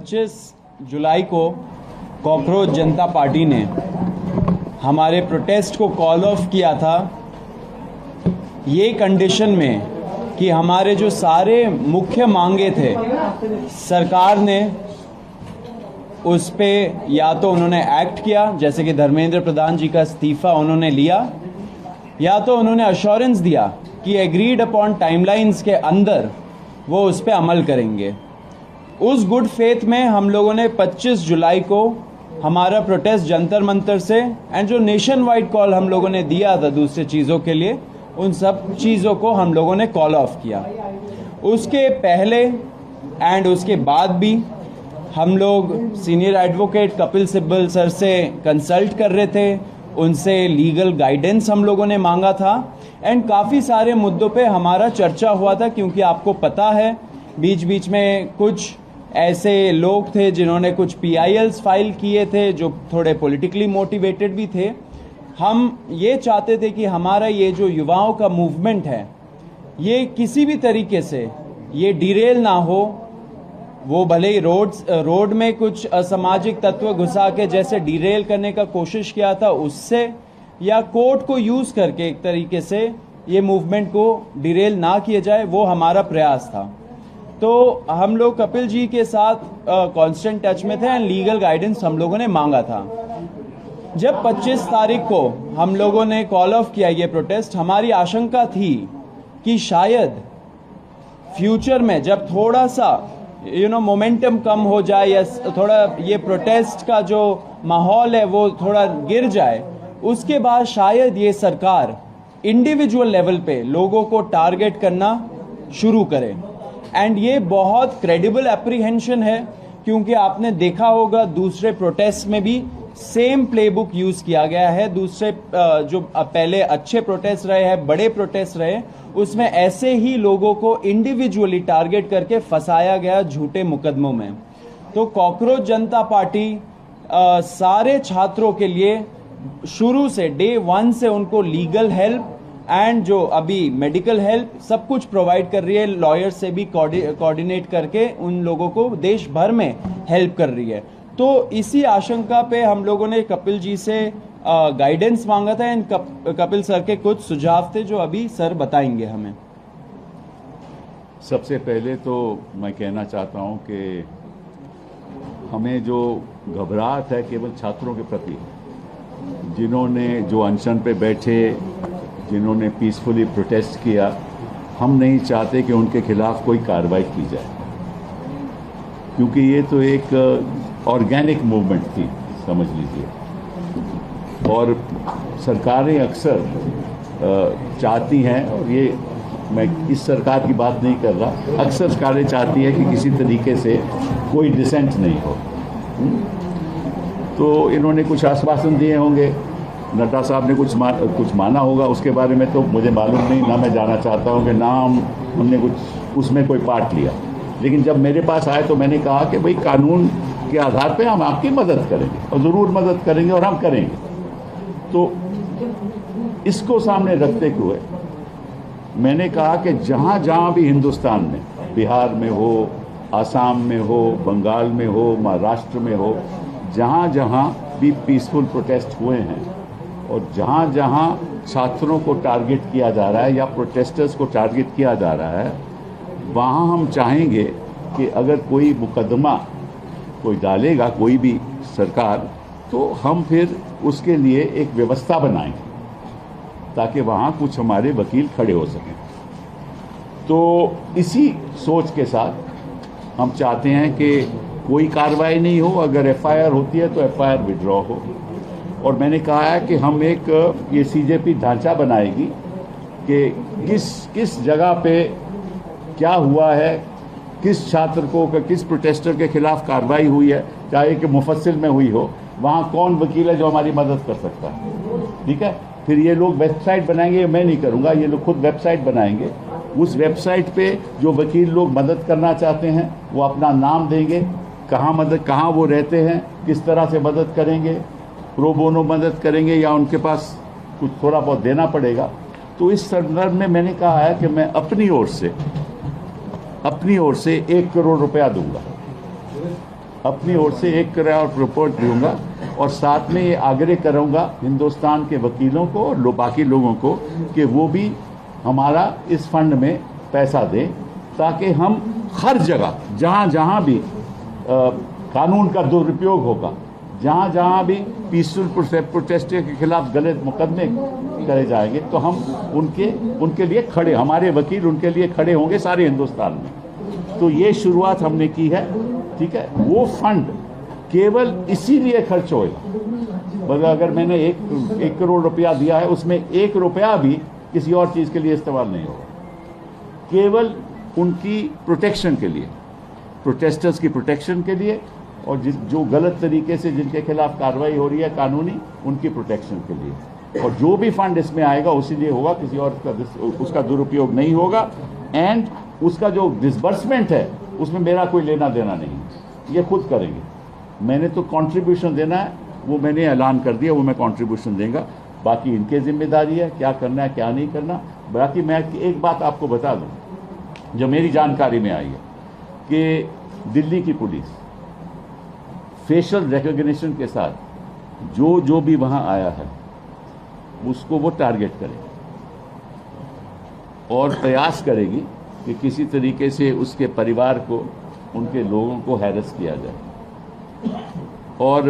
25 जुलाई को कॉकरोच जनता पार्टी ने हमारे प्रोटेस्ट को कॉल ऑफ किया था ये कंडीशन में कि हमारे जो सारे मुख्य मांगे थे सरकार ने उस पे या तो उन्होंने एक्ट किया, जैसे कि धर्मेंद्र प्रधान जी का इस्तीफा उन्होंने लिया, या तो उन्होंने अश्योरेंस दिया कि एग्रीड अपॉन टाइमलाइंस के अंदर वो उस पे अमल करेंगे। उस गुड फेथ में हम लोगों ने 25 जुलाई को हमारा प्रोटेस्ट जंतर मंतर से एंड जो नेशन वाइड कॉल हम लोगों ने दिया था दूसरे चीज़ों के लिए, उन सब चीज़ों को हम लोगों ने कॉल ऑफ किया। उसके पहले एंड उसके बाद भी हम लोग senior advocate Kapil Sibal sir से कंसल्ट कर रहे थे, उनसे लीगल गाइडेंस हम लोगों ने मांगा था एंड काफ़ी सारे मुद्दों पे हमारा चर्चा हुआ था, क्योंकि आपको पता है बीच बीच में कुछ ऐसे लोग थे जिन्होंने कुछ PILs फाइल किए थे जो थोड़े पॉलिटिकली मोटिवेटेड भी थे। हम ये चाहते थे कि हमारा ये जो युवाओं का मूवमेंट है ये किसी भी तरीके से ये डिरेल ना हो। वो भले ही रोड में कुछ असामाजिक तत्व घुसा के जैसे डिरेल करने का कोशिश किया था उससे, या कोर्ट को यूज़ करके एक तरीके से ये मूवमेंट को डिरेल ना किया जाए, वो हमारा प्रयास था। तो हम लोग कपिल जी के साथ कांस्टेंट टच में थे एंड लीगल गाइडेंस हम लोगों ने मांगा था। जब 25 तारीख को हम लोगों ने कॉल ऑफ किया ये प्रोटेस्ट, हमारी आशंका थी कि शायद फ्यूचर में जब थोड़ा सा मोमेंटम कम हो जाए या थोड़ा ये प्रोटेस्ट का जो माहौल है वो थोड़ा गिर जाए, उसके बाद शायद ये सरकार इंडिविजुअल लेवल पे लोगों को टारगेट करना शुरू करे। एंड ये बहुत क्रेडिबल एप्रीहेंशन है, क्योंकि आपने देखा होगा दूसरे प्रोटेस्ट में भी सेम प्लेबुक यूज किया गया है। दूसरे जो पहले अच्छे प्रोटेस्ट रहे हैं, बड़े प्रोटेस्ट रहे, उसमें ऐसे ही लोगों को इंडिविजुअली टारगेट करके फंसाया गया झूठे मुकदमों में। तो कॉकरोच जनता पार्टी सारे छात्रों के लिए शुरू से डे 1 से उनको लीगल हेल्प एंड जो अभी मेडिकल हेल्प सब कुछ प्रोवाइड कर रही है। लॉयर से भी कोऑर्डिनेट करके उन लोगों को देश भर में हेल्प कर रही है। तो इसी आशंका पे हम लोगों ने कपिल जी से गाइडेंस मांगा था एंड कपिल सर के कुछ सुझाव थे जो अभी सर बताएंगे हमें। सबसे पहले तो मैं कहना चाहता हूं कि हमें जो घबराहट है केवल छात्रों के प्रति, जिन्होंने जो अनशन पे बैठे, जिन्होंने पीसफुली प्रोटेस्ट किया, हम नहीं चाहते कि उनके खिलाफ कोई कार्रवाई की जाए, क्योंकि ये तो एक ऑर्गेनिक मूवमेंट थी, समझ लीजिए। और सरकारें अक्सर चाहती हैं, और ये मैं इस सरकार की बात नहीं कर रहा, अक्सर सरकारें चाहती हैं कि किसी तरीके से कोई डिसेंट नहीं हो। तो इन्होंने कुछ आश्वासन दिए होंगे, नड्डा साहब ने कुछ माना होगा, उसके बारे में तो मुझे मालूम नहीं, ना मैं जाना चाहता हूँ कि ना हमने कुछ उसमें कोई पार्ट लिया। लेकिन जब मेरे पास आए तो मैंने कहा कि भाई कानून के आधार पे हम आपकी मदद करेंगे, और ज़रूर मदद करेंगे और हम करेंगे। तो इसको सामने रखते हुए मैंने कहा कि जहाँ जहाँ भी हिंदुस्तान में, बिहार में हो, आसाम में हो, बंगाल में हो, महाराष्ट्र में हो, जहाँ जहाँ भी पीसफुल प्रोटेस्ट हुए हैं और जहाँ जहाँ छात्रों को टारगेट किया जा रहा है या प्रोटेस्टर्स को टारगेट किया जा रहा है, वहाँ हम चाहेंगे कि अगर कोई मुकदमा कोई डालेगा कोई भी सरकार, तो हम फिर उसके लिए एक व्यवस्था बनाएंगे ताकि वहाँ कुछ हमारे वकील खड़े हो सकें। तो इसी सोच के साथ हम चाहते हैं कि कोई कार्रवाई नहीं हो, अगर FIR होती है तो FIR विड्रॉ हो। और मैंने कहा है कि हम एक ये CJP ढांचा बनाएगी कि किस जगह पे क्या हुआ है, किस छात्र को, किस प्रोटेस्टर के खिलाफ कार्रवाई हुई है, चाहे कि मुफस्सिल में हुई हो, वहाँ कौन वकील है जो हमारी मदद कर सकता है। ठीक है, फिर ये लोग वेबसाइट बनाएंगे, मैं नहीं करूँगा, ये लोग खुद वेबसाइट बनाएंगे। उस वेबसाइट पे जो वकील लोग मदद करना चाहते हैं वो अपना नाम देंगे, कहाँ वो रहते हैं, किस तरह से मदद करेंगे, प्रो बोनो मदद करेंगे या उनके पास कुछ थोड़ा बहुत देना पड़ेगा। तो इस संदर्भ में मैंने कहा है कि मैं अपनी ओर से 1 करोड़ रुपया दूंगा अपनी ओर से 1 करोड़ रिपोर्ट दूंगा और साथ में ये आग्रह करूंगा हिंदुस्तान के वकीलों को और बाकी लोगों को कि वो भी हमारा इस फंड में पैसा दें, ताकि हम हर जगह जहां जहां भी कानून का दुरुपयोग होगा, जहां जहां भी पीसफुल प्रोटेस्ट के खिलाफ गलत मुकदमे करे जाएंगे, तो हम उनके लिए खड़े, हमारे वकील उनके लिए खड़े होंगे सारे हिंदुस्तान में। तो ये शुरुआत हमने की है, ठीक है। वो फंड केवल इसीलिए खर्च होगा, मतलब अगर मैंने 1 करोड़ रुपया दिया है, उसमें 1 रुपया भी किसी और चीज़ के लिए इस्तेमाल नहीं होगा, केवल उनकी प्रोटेक्शन के लिए, प्रोटेस्टर्स की प्रोटेक्शन के लिए, और जो गलत तरीके से जिनके खिलाफ कार्रवाई हो रही है कानूनी, उनकी प्रोटेक्शन के लिए। और जो भी फंड इसमें आएगा उसी लिए होगा, किसी और उसका दुरुपयोग नहीं होगा। एंड उसका जो डिसबर्समेंट है उसमें मेरा कोई लेना देना नहीं, ये खुद करेंगे। मैंने तो कंट्रीब्यूशन देना है, वो मैंने ऐलान कर दिया, वो मैं कंट्रीब्यूशन देंगे। बाकी इनकी जिम्मेदारी है क्या करना है क्या नहीं करना। बाकी मैं एक बात आपको बता दूं, जो मेरी जानकारी में आई है कि दिल्ली की पुलिस फेशियल रिकॉग्निशन के साथ जो भी वहां आया है उसको वो टारगेट करेगी और प्रयास करेगी कि किसी तरीके से उसके परिवार को, उनके लोगों को हैरेस किया जाए। और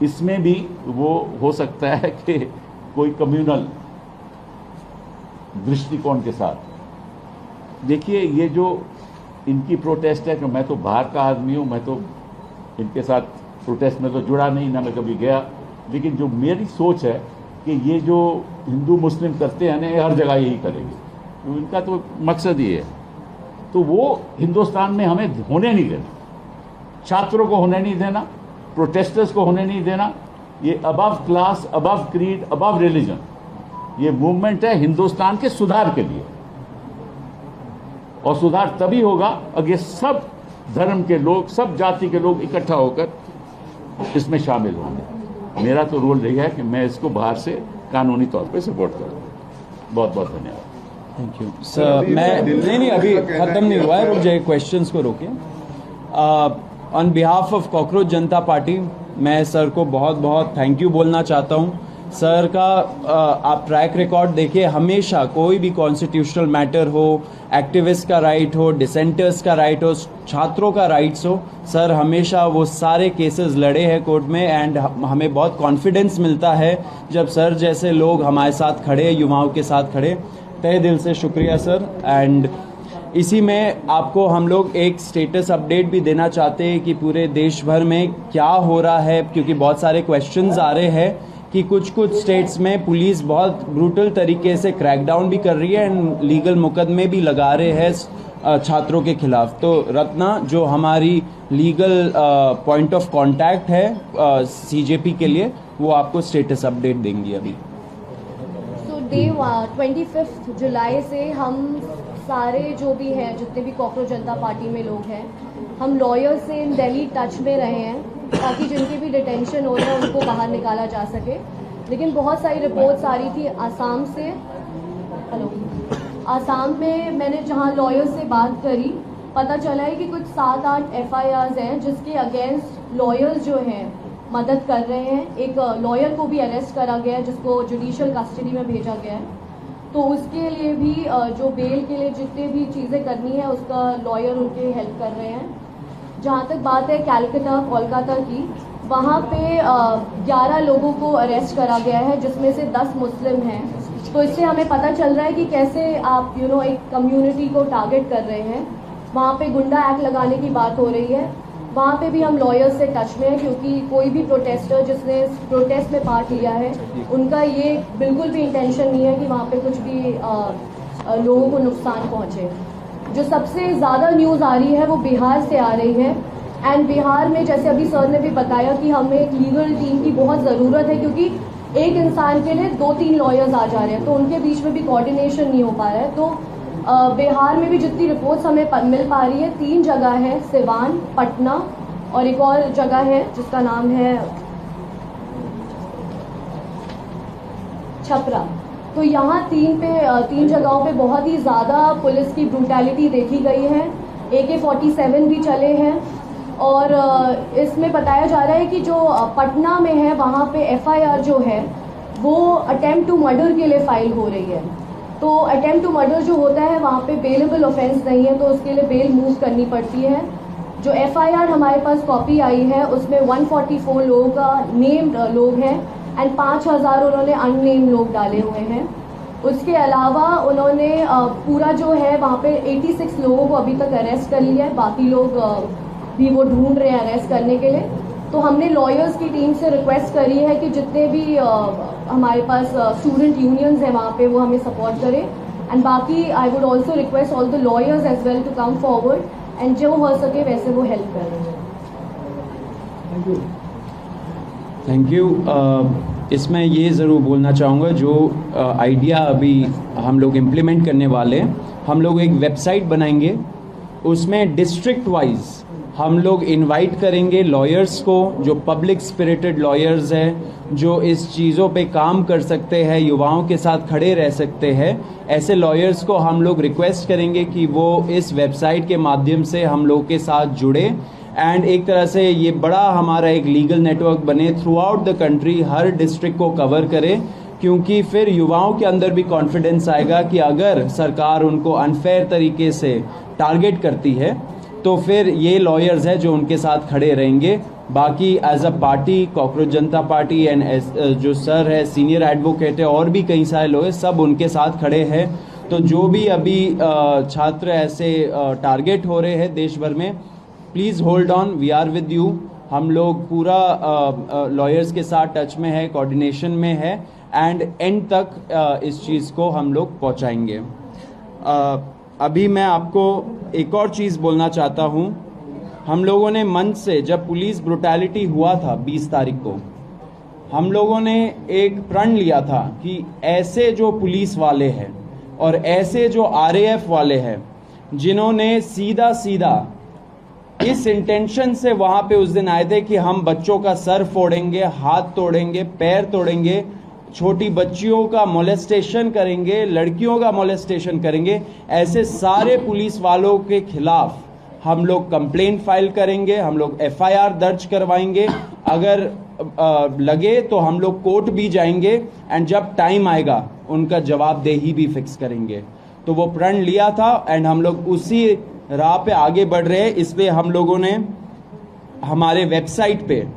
इसमें भी वो हो सकता है कि कोई कम्युनल दृष्टिकोण के साथ। देखिए, ये जो इनकी प्रोटेस्ट है, कि मैं तो बाहर का आदमी हूँ, मैं तो इनके साथ प्रोटेस्ट में तो जुड़ा नहीं, ना मैं कभी गया, लेकिन जो मेरी सोच है कि ये जो हिंदू मुस्लिम करते हैं ना, ये हर जगह यही करेंगे, तो इनका तो मकसद ये है। तो वो हिंदुस्तान में हमें होने नहीं देना, छात्रों को होने नहीं देना, प्रोटेस्टर्स को होने नहीं देना। ये above class, above creed, above religion, ये मूवमेंट है हिंदुस्तान के सुधार के लिए, और सुधार तभी होगा अगर सब धर्म के लोग, सब जाति के लोग इकट्ठा होकर इसमें शामिल होंगे। मेरा तो रोल यही है कि मैं इसको बाहर से कानूनी तौर पे सपोर्ट करूँ। बहुत बहुत धन्यवाद। Thank you sir. मैं नहीं अभी ख़त्म नहीं हुआ है, रुक जाइए, क्वेश्चंस को रोकिए। On behalf of cockroach Janata party मैं सर को बहुत बहुत थैंक यू बोलना चाहता हूँ। सर का आप ट्रैक रिकॉर्ड देखिए, हमेशा कोई भी कॉन्स्टिट्यूशनल मैटर हो, एक्टिविस्ट का राइट हो, डिसेंटर्स का राइट हो, छात्रों का राइट्स हो, सर हमेशा वो सारे केसेस लड़े हैं कोर्ट में। एंड हमें बहुत कॉन्फिडेंस मिलता है जब सर जैसे लोग हमारे साथ खड़े, युवाओं के साथ खड़े। तहे दिल से शुक्रिया सर। एंड इसी में आपको हम लोग एक स्टेटस अपडेट भी देना चाहते हैं कि पूरे देश भर में क्या हो रहा है, क्योंकि बहुत सारे क्वेश्चंस आ रहे हैं कि कुछ स्टेट्स में पुलिस बहुत ब्रूटल तरीके से क्रैकडाउन भी कर रही है एंड लीगल मुकदमे भी लगा रहे हैं छात्रों के खिलाफ। तो रत्ना, जो हमारी लीगल पॉइंट ऑफ कांटेक्ट है सीजेपी के लिए, वो आपको स्टेटस अपडेट देंगी अभी। डे 25 जुलाई से हम सारे जो भी हैं, जितने भी कॉकरोच जनता पार्टी में लोग हैं, हम लॉयर्स से इन दिल्ली टच में रहे हैं ताकि जिनके भी डिटेंशन हो रहे हैं उनको बाहर निकाला जा सके। लेकिन बहुत सारी रिपोर्ट्स आ रही थी आसाम से। आसाम में मैंने जहां लॉयर्स से बात करी, पता चला है कि कुछ 7-8 FIRs हैं जिसके अगेंस्ट लॉयर्स जो हैं मदद कर रहे हैं। एक लॉयर को भी अरेस्ट करा गया है जिसको जुडिशियल कस्टडी में भेजा गया है। तो उसके लिए भी जो बेल के लिए जितने भी चीज़ें करनी है उसका लॉयर उनके हेल्प कर रहे हैं। जहाँ तक बात है कोलकाता की, वहाँ पे 11 लोगों को अरेस्ट करा गया है जिसमें से 10 मुस्लिम हैं। तो इससे हमें पता चल रहा है कि कैसे आप एक कम्युनिटी को टारगेट कर रहे हैं। वहाँ पे गुंडा एक्ट लगाने की बात हो रही है। वहाँ पे भी हम लॉयर्स से टच में हैं, क्योंकि कोई भी प्रोटेस्टर जिसने प्रोटेस्ट में पार्ट लिया है, उनका ये बिल्कुल भी इंटेंशन नहीं है कि वहाँ पे कुछ भी लोगों को नुकसान पहुँचे। जो सबसे ज़्यादा न्यूज़ आ रही है वो बिहार से आ रही है। एंड बिहार में, जैसे अभी सर ने भी बताया, कि हमें एक लीगल टीम की बहुत ज़रूरत है, क्योंकि एक इंसान के लिए 2-3 लॉयर्स आ जा रहे हैं, तो उनके बीच में भी कोऑर्डिनेशन नहीं हो पा रहा है। तो बिहार में भी जितनी रिपोर्ट्स हमें मिल पा रही है, 3 जगह है, सिवान, पटना और एक और जगह है जिसका नाम है छपरा। तो यहाँ 3 जगहों पे बहुत ही ज़्यादा पुलिस की ब्रूटैलिटी देखी गई है। AK-47 भी चले हैं और इसमें बताया जा रहा है कि जो पटना में है वहाँ पे एफआईआर जो है वो अटेम्प्ट टू मर्डर के लिए फाइल हो रही है। तो अटेम्प्ट टू मर्डर जो होता है वहाँ पे बेलेबल ऑफेंस नहीं है, तो उसके लिए बेल मूव करनी पड़ती है। जो एफआईआर हमारे पास कॉपी आई है उसमें 144 लोगों का नेम्ड लोग हैं एंड 5000 उन्होंने अननेम्ड लोग डाले हुए हैं। उसके अलावा उन्होंने पूरा जो है वहाँ पे 86 लोगों को अभी तक अरेस्ट कर लिया है, बाकी लोग भी वो ढूंढ रहे हैं अरेस्ट करने के लिए। तो हमने लॉयर्स की टीम से रिक्वेस्ट करी है कि जितने भी हमारे पास स्टूडेंट यूनियंस हैं वहाँ पे वो हमें सपोर्ट करें एंड बाकी I would also request all the lawyers as well to come forward and जो हो सके वैसे वो हेल्प करें। Thank you. इसमें ये ज़रूर बोलना चाहूँगा, जो आइडिया अभी हम लोग इम्प्लीमेंट करने वाले हैं, हम लोग एक वेबसाइट बनाएंगे, उसमें डिस्ट्रिक्ट वाइज हम लोग इनवाइट करेंगे लॉयर्स को, जो पब्लिक स्पिरिटेड लॉयर्स हैं, जो इस चीज़ों पे काम कर सकते हैं, युवाओं के साथ खड़े रह सकते हैं। ऐसे लॉयर्स को हम लोग रिक्वेस्ट करेंगे कि वो इस वेबसाइट के माध्यम से हम लोग के साथ जुड़े एंड एक तरह से ये बड़ा हमारा एक लीगल नेटवर्क बने, through out the country her district को कवर करे, क्योंकि फिर युवाओं के अंदर भी कॉन्फिडेंस आएगा कि अगर सरकार उनको अनफेयर तरीके से टारगेट करती है तो फिर ये लॉयर्स हैं जो उनके साथ खड़े रहेंगे। बाकी as a party cockroach Janata party and जो सर है सीनियर एडवोकेट है और भी कई सारे लोग हैं, सब उनके साथ खड़े हैं। तो जो भी अभी छात्र ऐसे टारगेट हो रहे हैं देश भर में, please hold on, we are with you. हम लोग पूरा लॉयर्स के साथ टच में है, कोऑर्डिनेशन में है एंड एंड तक इस चीज़ को हम लोग पहुंचाएंगे। अभी मैं आपको एक और चीज़ बोलना चाहता हूं। हम लोगों ने मंच से, जब पुलिस ब्रुटैलिटी हुआ था 20 तारीख को, हम लोगों ने एक प्रण लिया था कि ऐसे जो पुलिस वाले हैं और ऐसे जो आरएएफ वाले हैं जिन्होंने सीधा सीधा इस इंटेंशन से वहां पे उस दिन आए थे कि हम बच्चों का सर फोड़ेंगे, हाथ तोड़ेंगे, पैर तोड़ेंगे, छोटी बच्चियों का मोलेस्टेशन करेंगे, लड़कियों का मोलेस्टेशन करेंगे, ऐसे सारे पुलिस वालों के खिलाफ हम लोग कंप्लेंट फाइल करेंगे, हम लोग एफआईआर दर्ज करवाएंगे, अगर लगे तो हम लोग कोर्ट भी जाएंगे एंड जब टाइम आएगा उनका जवाबदेही भी फिक्स करेंगे। तो वो प्रण लिया था एंड हम लोग उसी राह पे आगे बढ़ रहे हैं। इसलिए हम लोगों ने हमारे वेबसाइट पे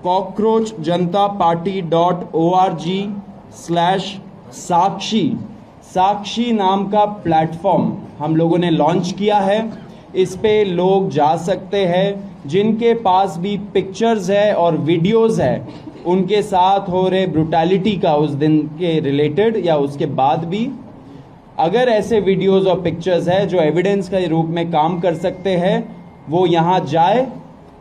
cockroachjantaparty.org/साक्षी नाम का प्लेटफॉर्म हम लोगों ने लॉन्च किया है। इस पे लोग जा सकते हैं जिनके पास भी पिक्चर्स है और वीडियोस है उनके साथ हो रहे ब्रुटैलिटी का उस दिन के रिलेटेड या उसके बाद भी, अगर ऐसे वीडियोस और पिक्चर्स है जो एविडेंस के रूप में काम कर सकते हैं, वो यहाँ जाए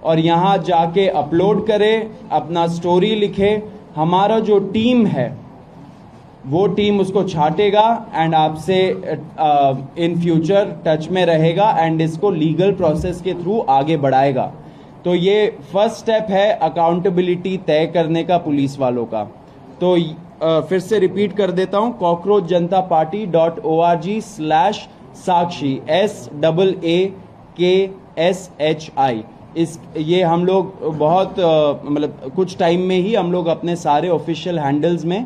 और यहाँ जाके अपलोड करे, अपना स्टोरी लिखे। हमारा जो टीम है वो टीम उसको छाटेगा एंड आपसे इन फ्यूचर टच में रहेगा एंड इसको लीगल प्रोसेस के थ्रू आगे बढ़ाएगा। तो ये फर्स्ट स्टेप है अकाउंटेबिलिटी तय करने का पुलिस वालों का। तो फिर से रिपीट कर देता हूं, cockroachjantaparty.org/साक्षी SAAKSHI। ये हम लोग बहुत मतलब कुछ टाइम में ही हम लोग अपने सारे ऑफिशियल हैंडल्स में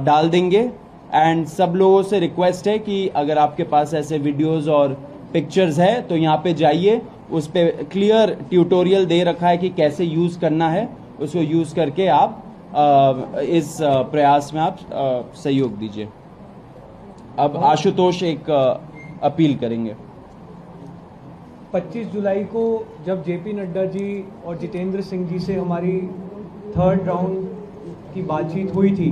डाल देंगे एंड सब लोगों से रिक्वेस्ट है कि अगर आपके पास ऐसे वीडियोस और पिक्चर्स है तो यहाँ पे जाइए, उस पे क्लियर ट्यूटोरियल दे रखा है कि कैसे यूज़ करना है, उसको यूज़ करके आप इस प्रयास में आप सहयोग दीजिए। अब आशुतोष एक अपील करेंगे। 25 जुलाई को जब जेपी नड्डा जी और जितेंद्र सिंह जी से हमारी 3rd राउंड की बातचीत हुई थी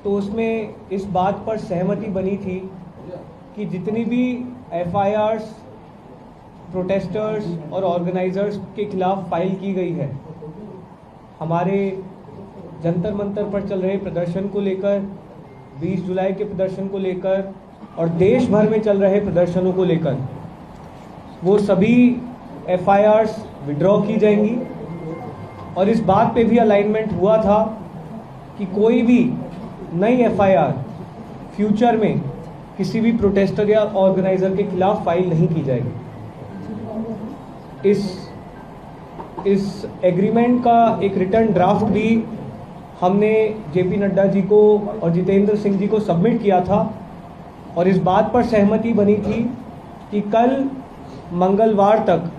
तो उसमें इस बात पर सहमति बनी थी कि जितनी भी एफआईआर्स प्रोटेस्टर्स और ऑर्गेनाइजर्स के खिलाफ फाइल की गई है, हमारे जंतर मंतर पर चल रहे प्रदर्शन को लेकर, 20 जुलाई के प्रदर्शन को लेकर और देश भर में चल रहे प्रदर्शनों को लेकर, वो सभी एफआईआर्स विड्रॉ की जाएंगी। और इस बात पे भी अलाइनमेंट हुआ था कि कोई भी नई एफआईआर फ्यूचर में किसी भी प्रोटेस्टर या ऑर्गेनाइजर के खिलाफ फाइल नहीं की जाएगी। इस एग्रीमेंट का एक रिटर्न ड्राफ्ट भी हमने जेपी नड्डा जी को और जितेंद्र सिंह जी को सबमिट किया था और इस बात पर सहमति बनी थी कि कल मंगलवार तक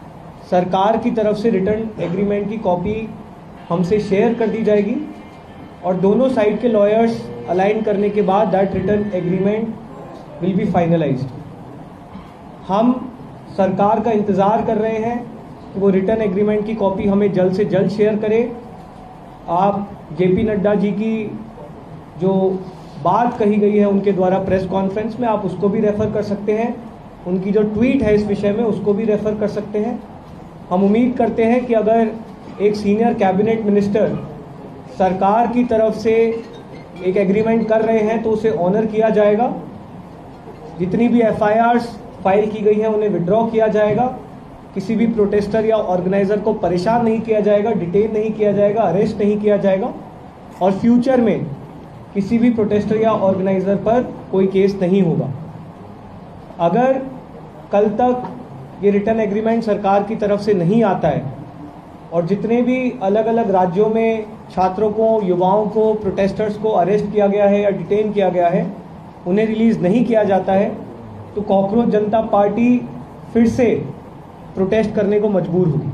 सरकार की तरफ से रिटर्न एग्रीमेंट की कॉपी हमसे शेयर कर दी जाएगी और दोनों साइड के लॉयर्स अलाइन करने के बाद that return agreement will be finalised. हम सरकार का इंतज़ार कर रहे हैं कि वो रिटर्न एग्रीमेंट की कॉपी हमें जल्द से जल्द शेयर करें। आप जेपी नड्डा जी की जो बात कही गई है उनके द्वारा प्रेस कॉन्फ्रेंस में, आप उसको भी रेफ़र कर सकते हैं। उनकी जो ट्वीट है इस विषय में उसको भी रेफ़र कर सकते हैं। हम उम्मीद करते हैं कि अगर एक सीनियर कैबिनेट मिनिस्टर सरकार की तरफ से एक एग्रीमेंट कर रहे हैं तो उसे ऑनर किया जाएगा। जितनी भी एफआईआर्स फाइल की गई हैं उन्हें विड्रॉ किया जाएगा। किसी भी प्रोटेस्टर या ऑर्गेनाइज़र को परेशान नहीं किया जाएगा, डिटेन नहीं किया जाएगा, अरेस्ट नहीं किया जाएगा और फ्यूचर में किसी भी प्रोटेस्टर या ऑर्गेनाइज़र पर कोई केस नहीं होगा। अगर कल तक ये रिटर्न एग्रीमेंट सरकार की तरफ से नहीं आता है और जितने भी अलग अलग राज्यों में छात्रों को, युवाओं को, प्रोटेस्टर्स को अरेस्ट किया गया है या डिटेन किया गया है, उन्हें रिलीज़ नहीं किया जाता है तो कॉकरोच जनता पार्टी फिर से प्रोटेस्ट करने को मजबूर होगी।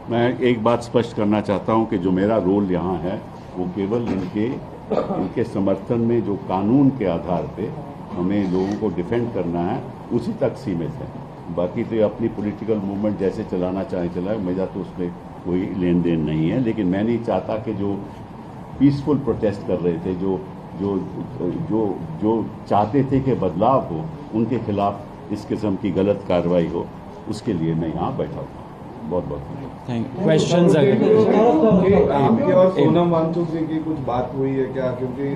मैं एक बात स्पष्ट करना चाहता हूं कि जो मेरा रोल यहाँ है वो केवल इनके समर्थन में जो कानून के आधार पे हमें लोगों को डिफेंड करना है उसी तक सीमित है। बाकी तो अपनी पॉलिटिकल मूवमेंट जैसे चलाना चाहे चलाए, मेरा तो उसमें कोई लेन देन नहीं है। लेकिन मैं नहीं चाहता कि जो पीसफुल प्रोटेस्ट कर रहे थे, जो चाहते थे कि बदलाव हो, उनके खिलाफ इस किस्म की गलत कार्रवाई हो, उसके लिए मैं यहाँ बैठा हूँ। बहुत बहुत क्वेश्चंस आपके और सोनम वांगचुक जी की कुछ बात हुई है क्या? क्योंकि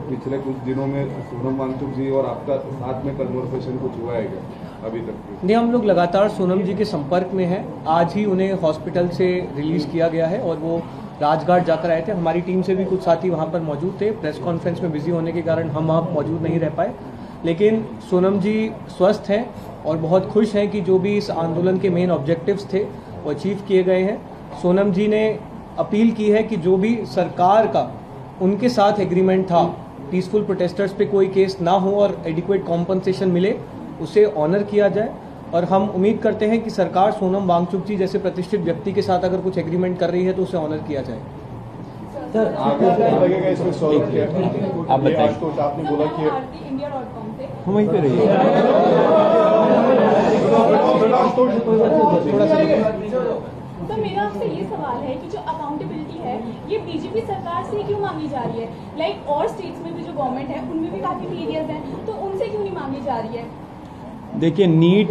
पिछले कुछ दिनों में सोनम वांगचुक जी और आपका साथ में कन्वर्सेशन कुछ हुआ है क्या अभी तक? नहीं, हम लोग लगातार सोनम जी के संपर्क में हैं। आज ही उन्हें हॉस्पिटल से रिलीज़ किया गया है और वो राजघाट जाकर आए थे। हमारी टीम से भी कुछ साथी वहाँ पर मौजूद थे। प्रेस कॉन्फ्रेंस में बिजी होने के कारण हम वहाँ मौजूद नहीं रह पाए, लेकिन सोनम जी स्वस्थ हैं और बहुत खुश हैं कि जो भी इस आंदोलन के मेन ऑब्जेक्टिव्स थे वो अचीव किए गए हैं। सोनम जी ने अपील की है कि जो भी सरकार का उनके साथ एग्रीमेंट था, पीसफुल प्रोटेस्टर्स पे कोई केस ना हो और एडिक्वेट कॉम्पनसेशन मिले, उसे ऑनर किया जाए। और हम उम्मीद करते हैं कि सरकार सोनम वांगचुक जी जैसे प्रतिष्ठित व्यक्ति के साथ अगर कुछ एग्रीमेंट कर रही है तो उसे ऑनर किया जाए। सर लगेगा इसमें सॉल्व किया? आप बताइए। तो आपने बोला कि हम वहीं पे रहिए। तो मेरा आपसे ये सवाल है कि जो अकाउंटेबिलिटी है ये बीजेपी सरकार से क्यों मांगी जा रही है? लाइक और स्टेट्स में भी जो गवर्नमेंट है उनमें भी काफी एरियाज हैं, तो उनसे क्यों नहीं मांगी जा रही है? देखिए, NEET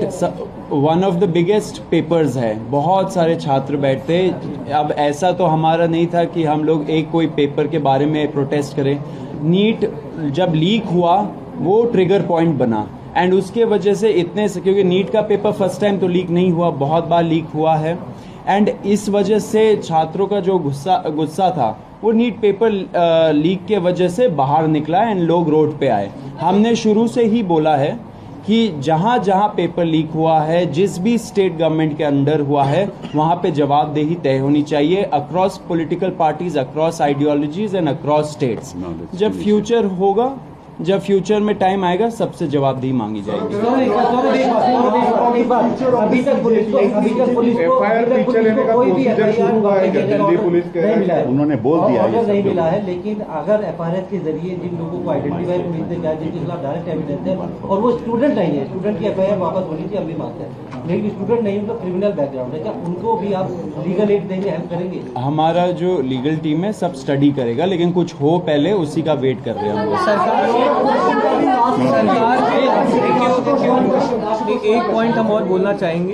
one of the biggest papers है, बहुत सारे छात्र बैठते। अब ऐसा तो हमारा नहीं था कि हम लोग एक कोई पेपर के बारे में प्रोटेस्ट करें। नीट जब लीक हुआ वो ट्रिगर पॉइंट बना एंड उसके वजह से इतने से, क्योंकि नीट का पेपर फर्स्ट टाइम तो लीक नहीं हुआ, बहुत बार लीक हुआ है एंड इस वजह से छात्रों का जो गुस्सा था वो नीट पेपर लीक के वजह से बाहर निकला एंड लोग रोड पे आए। हमने शुरू से ही बोला है कि जहां जहां पेपर लीक हुआ है, जिस भी स्टेट गवर्नमेंट के अंडर हुआ है, वहां पे जवाबदेही तय होनी चाहिए across political parties, across ideologies and across states. जब फ्यूचर होगा, जब फ्यूचर में टाइम आएगा, सबसे जवाबदेही मांगी जाएगी। अभी तक पुलिस को एफआईआर पीछे लेने का प्रोसीजर शुरू हुआ है क्या? दिल्ली पुलिस के उन्होंने बोल दिया ऑर्डर नहीं मिला है, लेकिन अगर एफआईआर के जरिए जिन लोगों को आइडेंटिफाई पुलिस ने किया, जिनके खिलाफ डायरेक्ट एविडेंस है और वो स्टूडेंट नहीं है, स्टूडेंट की एफआईआर वापस होनी चाहिए, अगली बात है, लेकिन स्टूडेंट नहीं, उनका क्रिमिनल बैकग्राउंड है, क्या उनको भी आप लीगल एड देंगे, हेल्प करेंगे? हमारा जो लीगल टीम है सब स्टडी करेगा, लेकिन कुछ हो पहले उसी का वेट कर रहे हैं हम लोग। एक पॉइंट हम और बोलना चाहेंगे।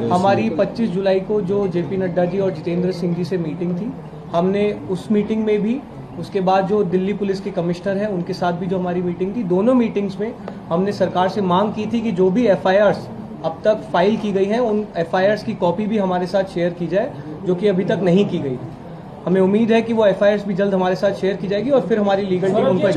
हमारी 25 जुलाई को जो जेपी नड्डा जी और जितेंद्र सिंह जी से मीटिंग थी, हमने उस मीटिंग में भी, उसके बाद जो दिल्ली पुलिस के कमिश्नर हैं उनके साथ भी जो हमारी मीटिंग थी, दोनों मीटिंग्स में हमने सरकार से मांग की थी कि जो भी एफआईआर्स अब तक फाइल की गई हैं उन एफआईआर्स की कॉपी भी हमारे साथ शेयर की जाए, जो कि अभी तक नहीं की गई। हमें उम्मीद है कि वो एफआईआर्स भी जल्द हमारे साथ शेयर की जाएगी और फिर हमारी लीगल टीम उनको